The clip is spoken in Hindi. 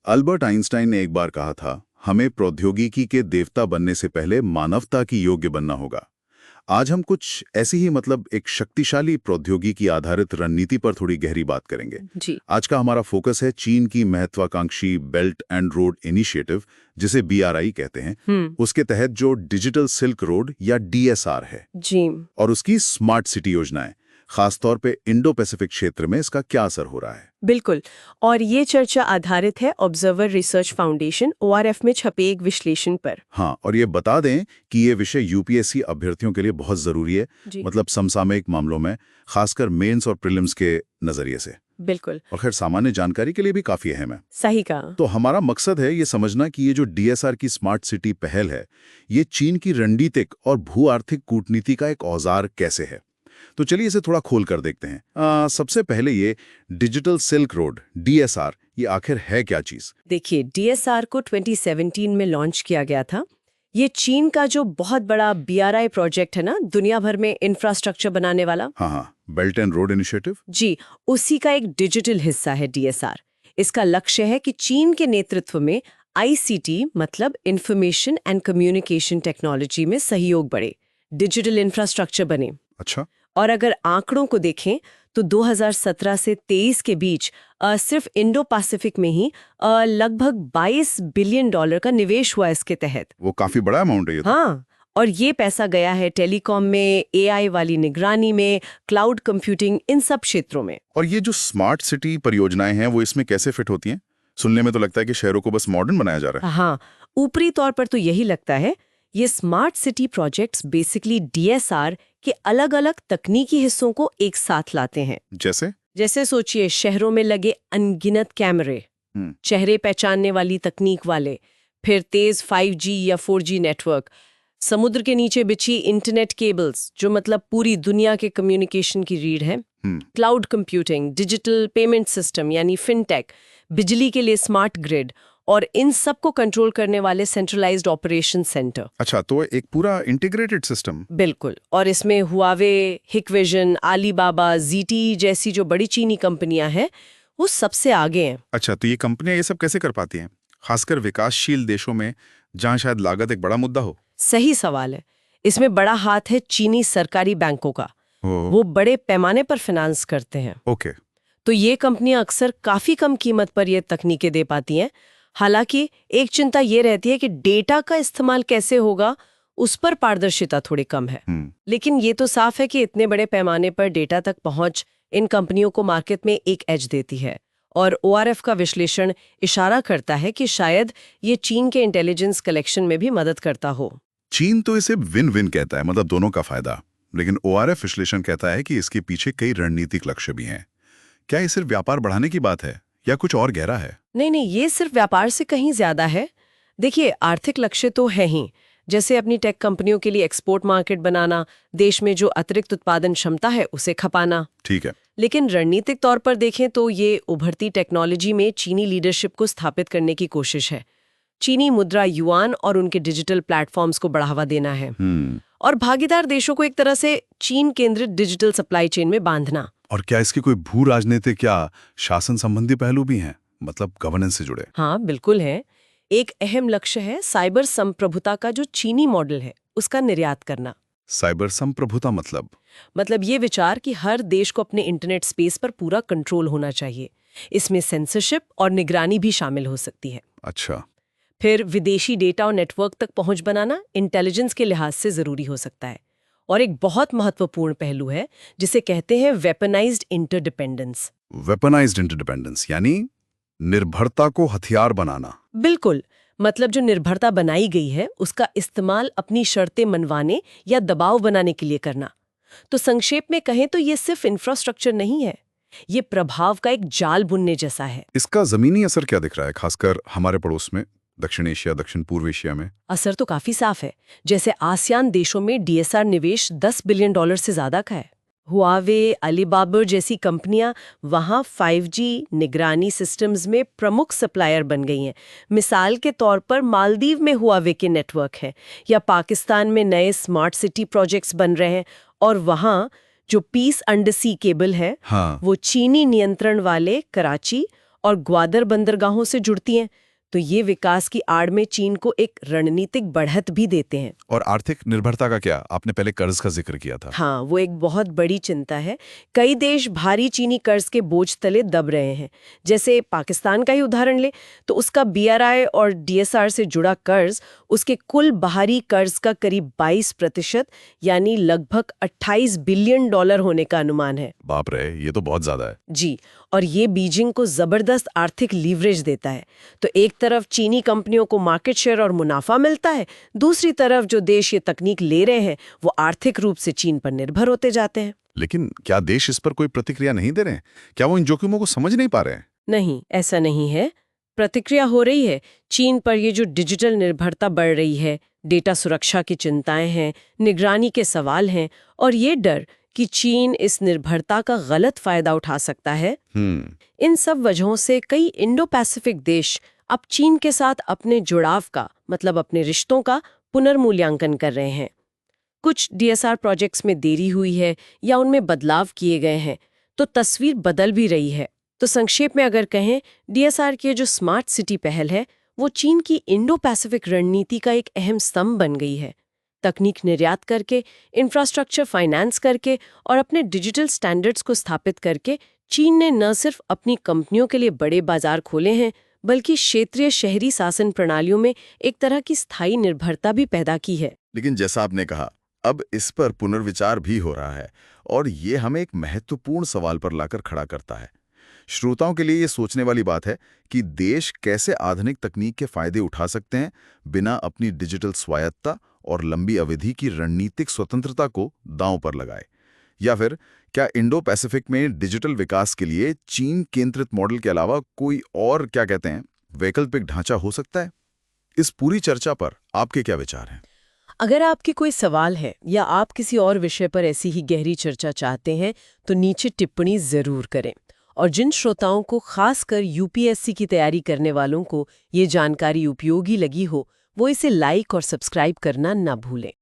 अल्बर्ट आइंस्टाइन ने एक बार कहा था, हमें प्रौद्योगिकी के देवता बनने से पहले मानवता की योग्य बनना होगा। आज हम कुछ ऐसी ही एक शक्तिशाली प्रौद्योगिकी आधारित रणनीति पर थोड़ी गहरी बात करेंगे। जी। आज का हमारा फोकस है चीन की महत्वाकांक्षी बेल्ट एंड रोड इनिशिएटिव, जिसे BRI कहते हैं। उसके तहत जो डिजिटल सिल्क रोड या DSR है जी। और उसकी स्मार्ट सिटी योजनाएं, खासतौर पे इंडो पैसिफिक क्षेत्र में इसका क्या असर हो रहा है। बिल्कुल। और ये चर्चा आधारित है ऑब्जर्वर रिसर्च फाउंडेशन ORF में छपे एक विश्लेषण पर। हाँ, और ये बता दें कि ये विषय UPSC अभ्यर्थियों के लिए बहुत जरूरी है, समसामयिक मामलों में, खासकर मेंस और प्रीलिम्स के नजरिए से। बिल्कुल। और खैर सामान्य जानकारी के लिए भी काफी अहम है। सही कहा। तो हमारा मकसद है ये समझना कि ये जो DSR की स्मार्ट सिटी पहल है, ये चीन की रणनीतिक और भू आर्थिक कूटनीति का एक औजार कैसे है। तो चलिए इसे थोड़ा खोल कर देखते हैं। सबसे पहले ये डिजिटल सिल्क रोड DSR, ये आखिर है क्या चीज? देखिए, DSR को 2017 में लॉन्च किया गया था। ये चीन का जो बहुत बड़ा BRI प्रोजेक्ट है ना, दुनिया भर में इंफ्रास्ट्रक्चर बनाने वाला। हाँ, बेल्ट एंड रोड इनिशिएटिव। जी, उसी का एक डिजिटल हिस्सा है DSR। इसका लक्ष्य है कि चीन के नेतृत्व में ICT मतलब इंफॉर्मेशन एंड कम्युनिकेशन टेक्नोलॉजी में सहयोग बढ़े, डिजिटल इंफ्रास्ट्रक्चर बने। अच्छा। और अगर आंकड़ों को देखें तो 2017 से 23 के बीच सिर्फ इंडो पैसिफिक में ही लगभग $22 बिलियन का निवेश हुआ इसके तहत। वो काफी बड़ा अमाउंट है ये तो। हाँ, और ये पैसा गया है टेलीकॉम में, AI वाली निगरानी में, क्लाउड कंप्यूटिंग, इन सब क्षेत्रों में। और ये जो स्मार्ट सिटी परियोजनाएं हैं, वो इसमें कैसे फिट होती हैं? सुनने में तो लगता है कि शहरों को बस मॉडर्न बनाया जा रहा है। हाँ, ऊपरी तौर पर तो यही लगता है। ये smart city projects basically DSR के अलग-अलग तकनीकी हिस्सों को एक साथ लाते हैं। जैसे सोचिए, शहरों में लगे अनगिनत कैमरे, चेहरे पहचानने वाली तकनीक वाले, फिर तेज 5G या 4G नेटवर्क, समुद्र के नीचे बिछी इंटरनेट केबल्स जो मतलब पूरी दुनिया के कम्युनिकेशन की रीढ़ है, cloud computing, digital payment system यानी फिनटेक, बिजली के लिए स्मार्ट ग्रिड, और इन सब को कंट्रोल करने वाले सेंट्रलाइज्ड ऑपरेशन सेंटर। अच्छा, तो एक पूरा इंटीग्रेटेड सिस्टम। बिल्कुल। और इसमें हुआवे, हिकविजन, आलीबाबा, ZTE जैसी जो बड़ी चीनी कंपनियां हैं, वो सबसे आगे हैं। अच्छा, तो ये कंपनियां ये सब कैसे कर पाती हैं, खासकर विकासशील देशों में जहां शायद लागत एक बड़ा मुद्दा हो? सही सवाल है। इसमें बड़ा हाथ है चीनी सरकारी बैंकों का। वो बड़े पैमाने पर फाइनेंस करते हैं। ओके। तो ये कंपनियां अक्सर काफी कम कीमत पर ये तकनीकें दे पाती हैं। हालांकि एक चिंता ये रहती है कि डेटा का इस्तेमाल कैसे होगा, उस पर पारदर्शिता थोड़ी कम है। लेकिन ये तो साफ है कि इतने बड़े पैमाने पर डेटा तक पहुंच इन कंपनियों को मार्केट में एक एज देती है। और ORF का विश्लेषण इशारा करता है कि शायद ये चीन के इंटेलिजेंस कलेक्शन में भी मदद करता हो। चीन तो इसे विन विन कहता है, मतलब दोनों का फायदा। लेकिन ORF विश्लेषण कहता है कि इसके पीछे कई रणनीतिक लक्ष्य भी हैं। क्या ये सिर्फ व्यापार बढ़ाने की बात है या कुछ और गहरा है? नहीं, ये सिर्फ व्यापार से कहीं ज्यादा है। देखिए, आर्थिक लक्ष्य तो है ही, जैसे अपनी टेक कंपनियों के लिए एक्सपोर्ट मार्केट बनाना, देश में जो अतिरिक्त उत्पादन क्षमता है उसे खपाना। ठीक है। लेकिन रणनीतिक तौर पर देखें तो ये उभरती टेक्नोलॉजी में चीनी लीडरशिप को स्थापित करने की कोशिश है। चीनी मुद्रा युआन और उनके डिजिटल प्लेटफॉर्म्स को बढ़ावा देना है और भागीदार देशों को एक तरह से चीन केंद्रित डिजिटल सप्लाई चेन में बांधना। और क्या इसके कोई भू राजनीतिक या शासन संबंधी पहलू भी हैं, मतलब गवर्नेंस से जुड़े? हाँ, बिल्कुल है। एक अहम लक्ष्य है साइबर संप्रभुता का जो चीनी मॉडल है उसका निर्यात करना। साइबर संप्रभुता मतलब ये विचार कि हर देश को अपने इंटरनेट स्पेस पर पूरा कंट्रोल होना चाहिए। इसमें सेंसरशिप और निगरानी भी शामिल हो सकती है। अच्छा। फिर विदेशी डेटा और नेटवर्क तक पहुंच बनाना इंटेलिजेंस के लिहाज से जरूरी हो सकता है। और एक बहुत महत्वपूर्ण पहलू है जिसे कहते हैं वेपनाइज्ड इंटरडिपेंडेंस। वेपनाइज्ड इंटरडिपेंडेंस यानी निर्भरता को हथियार बनाना। बिल्कुल। मतलब जो निर्भरता बनाई गई है उसका इस्तेमाल अपनी शर्तें मनवाने या दबाव बनाने के लिए करना। तो संक्षेप में कहें तो ये सिर्फ इंफ्रास्ट्रक्चर नहीं है, ये प्रभाव का एक जाल बुनने जैसा है। इसका जमीनी असर क्या दिख रहा है, खासकर हमारे पड़ोस में, दक्षिण एशिया, दक्षिण पूर्व एशिया में? असर तो काफी साफ है। जैसे आसियान देशों में DSR निवेश $10 बिलियन से ज्यादा का है। हुआवे, अलीबाबा जैसी कंपनियां वहां 5G निगरानी सिस्टम्स में प्रमुख सप्लायर बन गई हैं। मिसाल के तौर पर मालदीव में हुआवे के नेटवर्क है, या पाकिस्तान में नए स्मार्ट सिटी प्रोजेक्ट्स बन रहे हैं। और वहां जो पीस अंडर सी केबल है, वो चीनी नियंत्रण वाले कराची और ग्वादर बंदरगाहों से जुड़ती हैं, तो ये विकास की आड़ में चीन को एक रणनीतिक बढ़त भी देते हैं। और आर्थिक निर्भरता का क्या? आपने पहले कर्ज का जिक्र किया था। हाँ, वो एक बहुत बड़ी चिंता है। कई देश भारी चीनी कर्ज के बोझ तले दब रहे हैं। जैसे पाकिस्तान का ही उदाहरण ले तो उसका BRI और DSR से जुड़ा कर्ज उसके कुल बाहरी कर्ज का करीब 22% यानी लगभग $28 बिलियन होने का अनुमान है। बाप रे, ये तो बहुत ज्यादा है। जी, और ये बीजिंग को जबरदस्त आर्थिक लीवरेज देता है। तो एक तरफ चीनी कंपनियों को मार्केट शेयर और मुनाफा मिलता है, दूसरी तरफ जो देश ये तकनीक ले रहे हैं वो आर्थिक रूप से चीन पर निर्भर होते जाते हैं। लेकिन क्या देश इस पर कोई प्रतिक्रिया नहीं दे रहे हैं? क्या वो इन जोखिमों को समझ नहीं पा रहे हैं? नहीं, ऐसा नहीं है। प्रतिक्रिया हो रही है। चीन पर ये जो डिजिटल निर्भरता बढ़ रही है, डेटा सुरक्षा की चिंताएं हैं, निगरानी के सवाल हैं और ये डर कि चीन इस निर्भरता का गलत फायदा उठा सकता है। इन सब वजहों से कई इंडो पैसिफिक देश अब चीन के साथ अपने जुड़ाव का मतलब अपने रिश्तों का पुनर्मूल्यांकन कर रहे हैं। कुछ DSR प्रोजेक्ट्स में देरी हुई है या उनमें बदलाव किए गए हैं, तो तस्वीर बदल भी रही है। तो संक्षेप में अगर कहें, DSR की जो स्मार्ट सिटी पहल है वो चीन की इंडो पैसिफिक रणनीति का एक अहम स्तंभ बन गई है। तकनीक निर्यात करके, इंफ्रास्ट्रक्चर फाइनेंस करके और अपने डिजिटल स्टैंडर्ड्स को स्थापित करके चीन ने न सिर्फ अपनी कंपनियों के लिए बड़े बाजार खोले हैं, बल्कि क्षेत्रीय शहरी शासन प्रणालियों में एक तरह की स्थायी निर्भरता भी पैदा की है। लेकिन जैसा आपने कहा, अब इस पर पुनर्विचार भी हो रहा है और ये हमें एक महत्वपूर्ण सवाल पर लाकर खड़ा करता है। श्रोताओं के लिए ये सोचने वाली बात है कि देश कैसे आधुनिक तकनीक के फायदे उठा सकते हैं बिना अपनी डिजिटल स्वायत्तता और लंबी अवधि की रणनीतिक स्वतंत्रता को दांव पर लगाए। या फिर क्या इंडो पैसिफिक में डिजिटल विकास के लिए चीन केंद्रित मॉडल के अलावा कोई और वैकल्पिक ढांचा हो सकता है? इस पूरी चर्चा पर आपके क्या विचार हैं? अगर आपके कोई सवाल है या आप किसी और विषय पर ऐसी ही गहरी चर्चा चाहते हैं तो नीचे टिप्पणी जरूर करें। और जिन श्रोताओं को खासकर UPSC की तैयारी करने वालों को ये जानकारी उपयोगी लगी हो, वो इसे लाइक और सब्सक्राइब करना न भूलें।